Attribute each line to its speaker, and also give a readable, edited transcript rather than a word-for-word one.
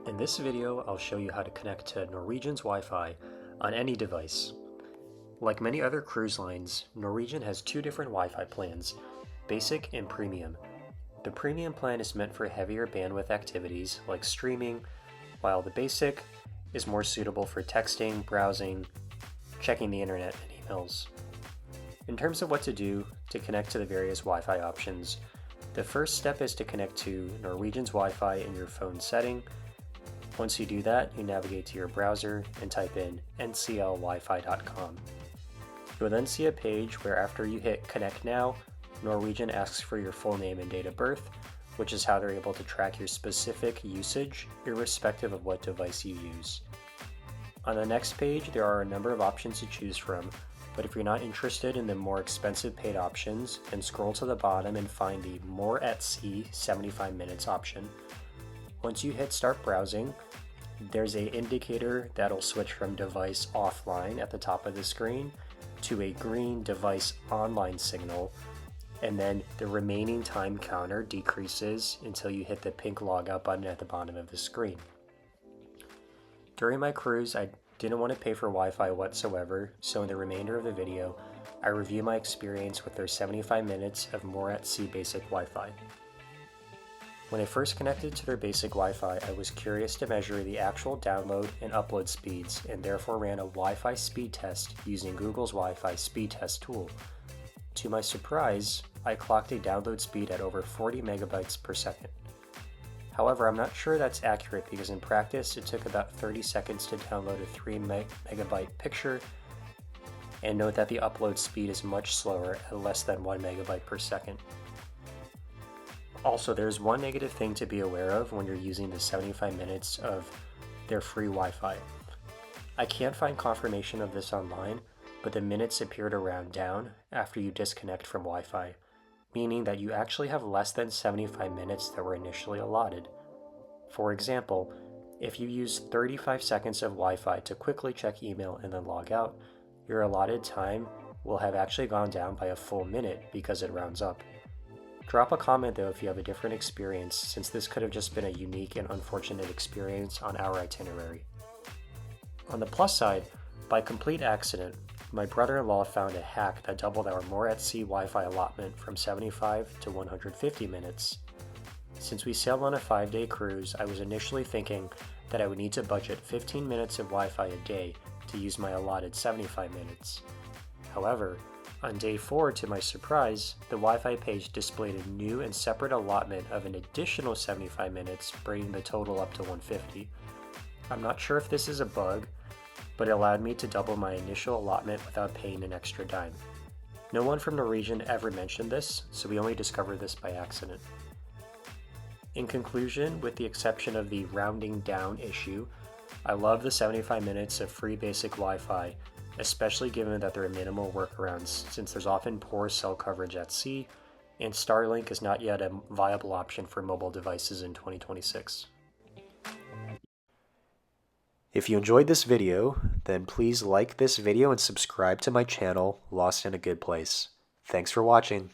Speaker 1: In this video, I'll show you how to connect to Norwegian's Wi-Fi on any device. Like many other cruise lines, Norwegian has two different Wi-Fi plans, Basic and Premium. The Premium plan is meant for heavier bandwidth activities like streaming, while the Basic is more suitable for texting, browsing, checking the internet, and emails. In terms of what to do to connect to the various Wi-Fi options, the first step is to connect to Norwegian's Wi-Fi in your phone setting. Once you do that, you navigate to your browser and type in nclwifi.com. You'll then see a page where after you hit Connect Now, Norwegian asks for your full name and date of birth, which is how they're able to track your specific usage, irrespective of what device you use. On the next page, there are a number of options to choose from, but if you're not interested in the more expensive paid options, then scroll to the bottom and find the More at Sea 75 minutes option. Once you hit Start Browsing, there's an indicator that'll switch from device offline at the top of the screen to a green device online signal, and then the remaining time counter decreases until you hit the pink logout button at the bottom of the screen. During my cruise, I didn't want to pay for Wi-Fi whatsoever, so in the remainder of the video, I review my experience with their 75 minutes of More at Sea basic Wi-Fi. When I first connected to their basic Wi-Fi, I was curious to measure the actual download and upload speeds, and therefore ran a Wi-Fi speed test using Google's Wi-Fi speed test tool. To my surprise, I clocked a download speed at over 40 megabytes per second. However, I'm not sure that's accurate because in practice it took about 30 seconds to download a 3 megabyte picture, and note that the upload speed is much slower at less than 1 megabyte per second. Also, there's one negative thing to be aware of when you're using the 75 minutes of their free Wi-Fi. I can't find confirmation of this online, but the minutes appear to round down after you disconnect from Wi-Fi, meaning that you actually have less than 75 minutes that were initially allotted. For example, if you use 35 seconds of Wi-Fi to quickly check email and then log out, your allotted time will have actually gone down by a full minute because it rounds up. Drop a comment though if you have a different experience, since this could have just been a unique and unfortunate experience on our itinerary. On the plus side, by complete accident, my brother-in-law found a hack that doubled our More at Sea Wi-Fi allotment from 75 to 150 minutes. Since we sailed on a 5-day cruise, I was initially thinking that I would need to budget 15 minutes of Wi-Fi a day to use my allotted 75 minutes. However, on day 4, to my surprise, the Wi-Fi page displayed a new and separate allotment of an additional 75 minutes, bringing the total up to 150. I'm not sure if this is a bug, but it allowed me to double my initial allotment without paying an extra dime. No one from Norwegian ever mentioned this, so we only discovered this by accident. In conclusion, with the exception of the rounding down issue, I love the 75 minutes of free basic Wi-Fi, especially given that there are minimal workarounds since there's often poor cell coverage at sea, and Starlink is not yet a viable option for mobile devices in 2026. If you enjoyed this video, then please like this video and subscribe to my channel, Lost in a Good Place. Thanks for watching.